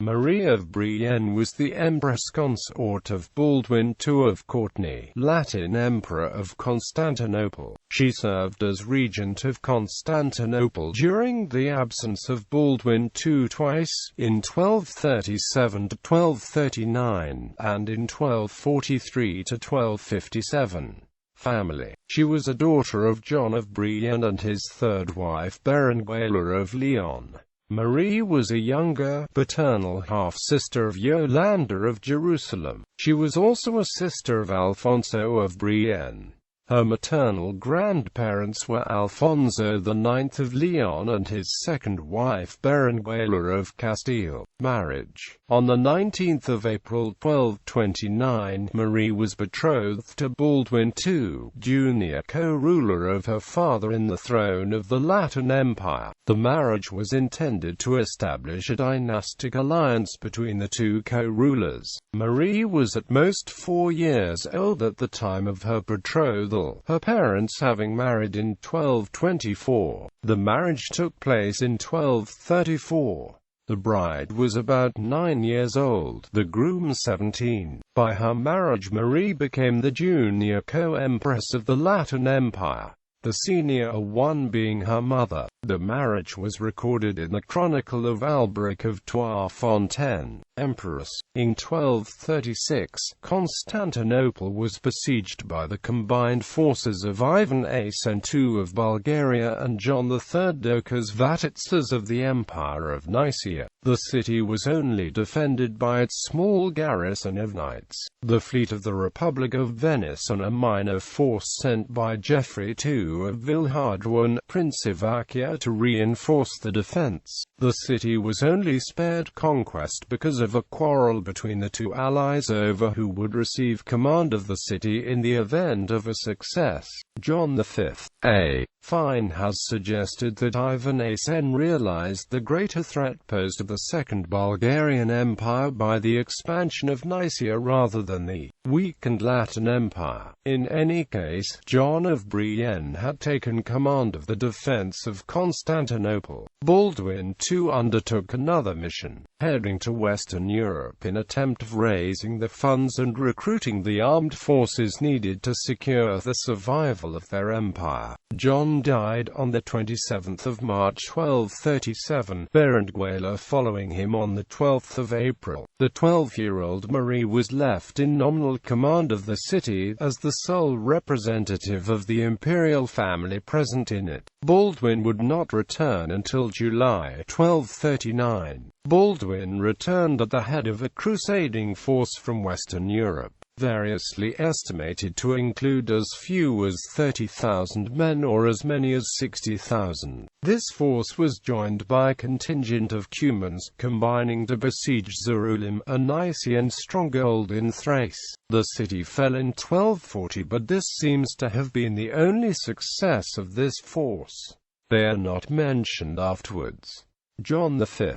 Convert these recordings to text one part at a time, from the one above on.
Marie of Brienne was the Empress consort of Baldwin II of Courtenay, Latin Emperor of Constantinople. She served as regent of Constantinople during the absence of Baldwin II twice, in 1237 to 1239, and in 1243 to 1257. Family. She was a daughter of John of Brienne and his third wife Berenguela of Lyon. Marie was a younger, paternal half-sister of Yolande of Jerusalem. She was also a sister of Alfonso of Brienne. Her maternal grandparents were Alfonso IX of Leon and his second wife Berenguela of Castile. Marriage. On the 19th of April 1229, Marie was betrothed to Baldwin II, junior co-ruler of her father in the throne of the Latin Empire. The marriage was intended to establish a dynastic alliance between the two co-rulers. Marie was at most 4 years old at the time of her betrothal, her parents having married in 1224. The marriage took place in 1234. The bride was about 9 years old, the groom 17. By her marriage Marie became the junior co-empress of the Latin Empire, the senior one being her mother. The marriage was recorded in the Chronicle of Alberic of Trois-Fontaines, Empress. In 1236, Constantinople was besieged by the combined forces of Ivan Asen II of Bulgaria and John III Doukas Vatitzes of the Empire of Nicaea. The city was only defended by its small garrison of knights, the fleet of the Republic of Venice and a minor force sent by Geoffrey II of Villehardouin, Prince of Achaia, to reinforce the defense. The city was only spared conquest because of a quarrel between the two allies over who would receive command of the city in the event of a success. John V. Fine has suggested that Ivan Asen realized the greater threat posed to the Second Bulgarian Empire by the expansion of Nicaea rather than the weakened Latin Empire. In any case, John of Brienne had taken command of the defense of Constantinople. Baldwin II undertook another mission, heading to Western Europe in attempt of raising the funds and recruiting the armed forces needed to secure the survival of their empire. John died on the 27th of March 1237, Berenguela following him on the 12th of April. The 12-year-old Marie was left in nominal command of the city, as the sole representative of the imperial family present in it. Baldwin would not return until July 1239. Baldwin returned at the head of a crusading force from Western Europe, variously estimated to include as few as 30,000 men or as many as 60,000. This force was joined by a contingent of Cumans, combining to besiege Zerulim, a Nicaean stronghold in Thrace. The city fell in 1240, but this seems to have been the only success of this force. They are not mentioned afterwards. John V.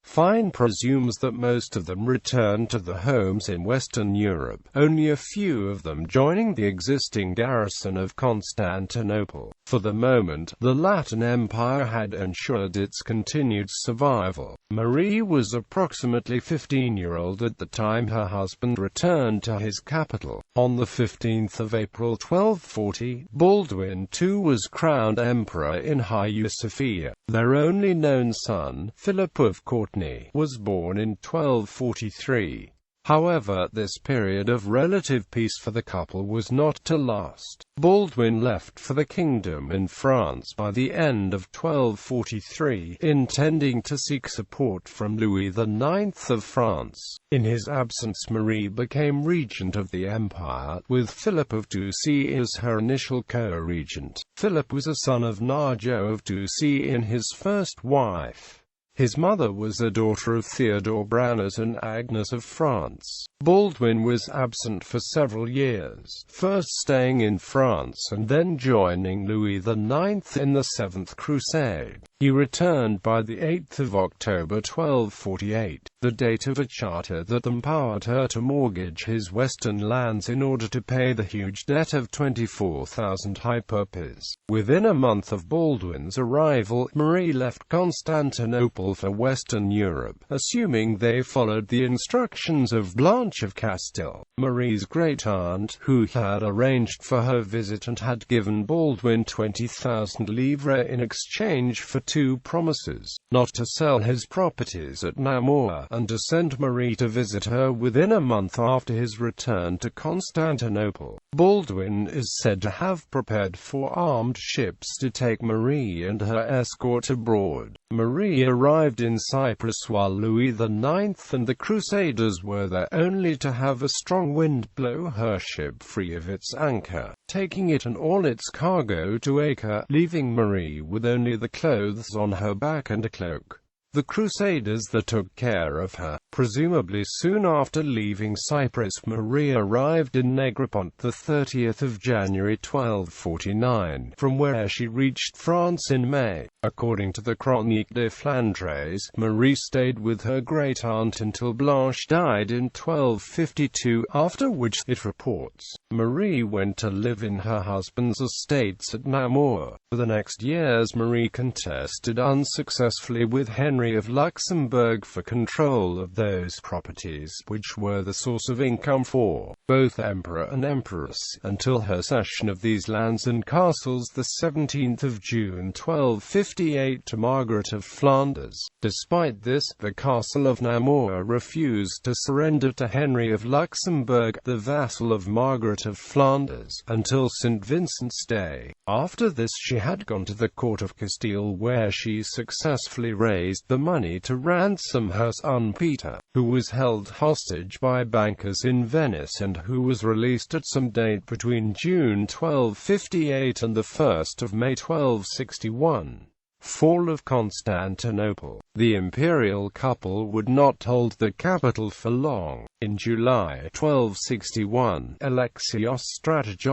Fine presumes that most of them returned to their homes in Western Europe, only a few of them joining the existing garrison of Constantinople. For the moment, the Latin Empire had ensured its continued survival. Marie was approximately 15-year-old at the time her husband returned to his capital. On the 15th of April 1240, Baldwin II was crowned emperor in Hagia Sophia. Their only known son, Philip of Courtenay, was born in 1243. However, this period of relative peace for the couple was not to last. Baldwin left for the kingdom in France by the end of 1243, intending to seek support from Louis IX of France. In his absence, Marie became regent of the empire, with Philip of Doucy as her initial co-regent. Philip was a son of Narjo of Doucy and his first wife. His mother was a daughter of Theodore Branas and Agnes of France. Baldwin was absent for several years, first staying in France and then joining Louis IX in the Seventh Crusade. He returned by the 8th of October 1248, the date of a charter that empowered her to mortgage his western lands in order to pay the huge debt of 24,000 hyperpes. Within a month of Baldwin's arrival, Marie left Constantinople for Western Europe, assuming they followed the instructions of Blanche of Castile, Marie's great-aunt, who had arranged for her visit and had given Baldwin 20,000 livres in exchange for 2 promises: not to sell his properties at Namur, and to send Marie to visit her within a month after his return to Constantinople. Baldwin is said to have prepared 4 armed ships to take Marie and her escort abroad. Marie arrived in Cyprus while Louis IX and the Crusaders were there, only to have a strong wind blow her ship free of its anchor, taking it and all its cargo to Acre, leaving Marie with only the clothes on her back and a cloak. The Crusaders that took care of her. Presumably soon after leaving Cyprus, Marie arrived in Negropont the 30th of January 1249, from where she reached France in May. According to the Chronique de Flandres, Marie stayed with her great-aunt until Blanche died in 1252, after which, it reports, Marie went to live in her husband's estates at Namur. For the next years Marie contested unsuccessfully with Henry of Luxembourg for control of those properties, which were the source of income for both Emperor and Empress, until her cession of these lands and castles the 17th of June 1258 to Margaret of Flanders. Despite this, the castle of Namur refused to surrender to Henry of Luxembourg, the vassal of Margaret of Flanders, until St. Vincent's Day. After this she had gone to the court of Castile, where she successfully raised the money to ransom her son Peter, who was held hostage by bankers in Venice and who was released at some date between June 1258 and the 1st of May 1261. Fall of Constantinople. The imperial couple would not hold the capital for long. In July 1261, Alexios Strategy,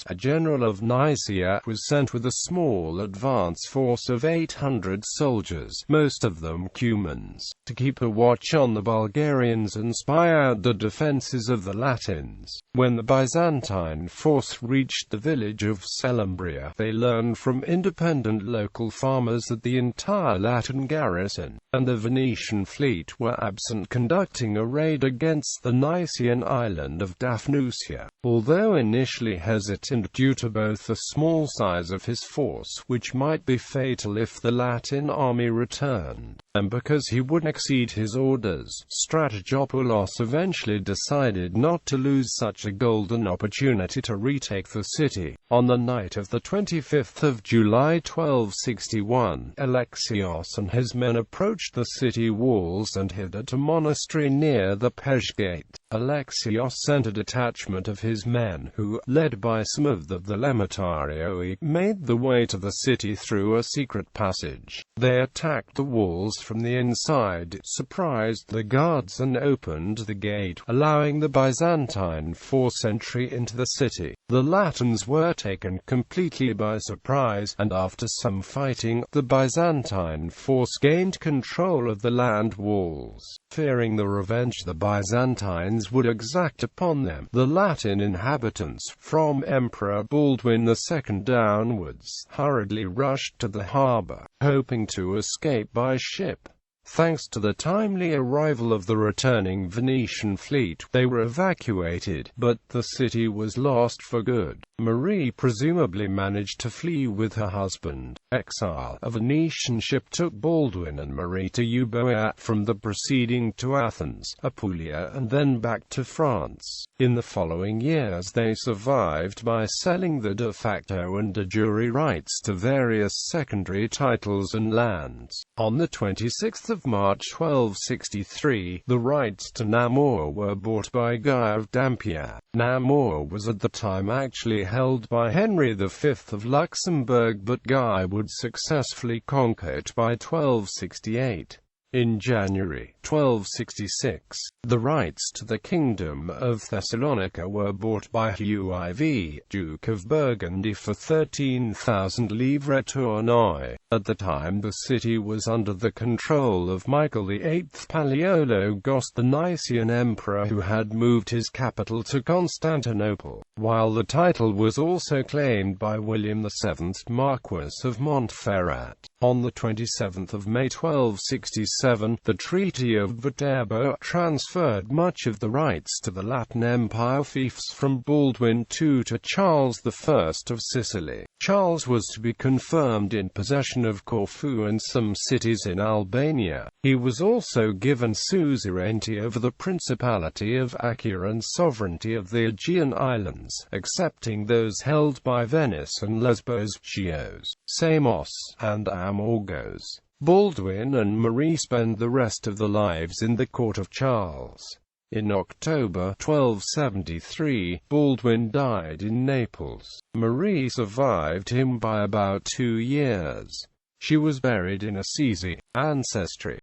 a general of Nicaea, was sent with a small advance force of 800 soldiers, most of them Cumans, to keep a watch on the Bulgarians and spy out the defences of the Latins. When the Byzantine force reached the village of Selumbria, they learned from independent local farmers that the entire Latin garrison and the Venetian fleet were absent, conducting a raid against the Nicaean island of Daphnusia. Although initially hesitant due to both the small size of his force, which might be fatal if the Latin army returned, and because he would exceed his orders, Strategopoulos eventually decided not to lose such a golden opportunity to retake the city. On the night of the 25th of July 1261, Alexios and his men approached the city walls and hid at a monastery near the Pej Gate. Alexios sent a detachment of his men who, led by some of the Lematarii, made the way to the city through a secret passage. They attacked the walls from the inside, surprised the guards and opened the gate, allowing the Byzantine force entry into the city. The Latins were taken completely by surprise, and after some fighting, the Byzantine force gained control of the land walls. Fearing the revenge the Byzantines would exact upon them, the Latin inhabitants, from Emperor Baldwin II downwards, hurriedly rushed to the harbour, hoping to escape by ship. Thanks to the timely arrival of the returning Venetian fleet, they were evacuated, but the city was lost for good. Marie presumably managed to flee with her husband. Exile. A Venetian ship took Baldwin and Marie to Euboea, from the preceding to Athens, Apulia, and then back to France. In the following years they survived by selling the de facto and de jure rights to various secondary titles and lands. On the 26th of March 1263, the rights to Namur were bought by Guy of Dampierre. Namur was at the time actually held by Henry V of Luxembourg, but Guy would successfully conquer it by 1268. In January 1266, the rights to the kingdom of Thessalonica were bought by Hugh IV, Duke of Burgundy, for 13,000 livres tournoi. At the time the city was under the control of Michael VIII Palaiologos, the Nicene emperor who had moved his capital to Constantinople, while the title was also claimed by William VII, Marquis of Montferrat. On the 27th of May 1267, the Treaty of Viterbo transferred much of the rights to the Latin Empire fiefs from Baldwin II to Charles I of Sicily. Charles was to be confirmed in possession of Corfu and some cities in Albania. He was also given suzerainty over the Principality of Achaia and sovereignty of the Aegean Islands, excepting those held by Venice and Lesbos, Chios, Samos, and Amorgos. Baldwin and Marie spent the rest of their lives in the court of Charles. In October 1273, Baldwin died in Naples. Marie survived him by about 2 years. She was buried in Assisi. Ancestry.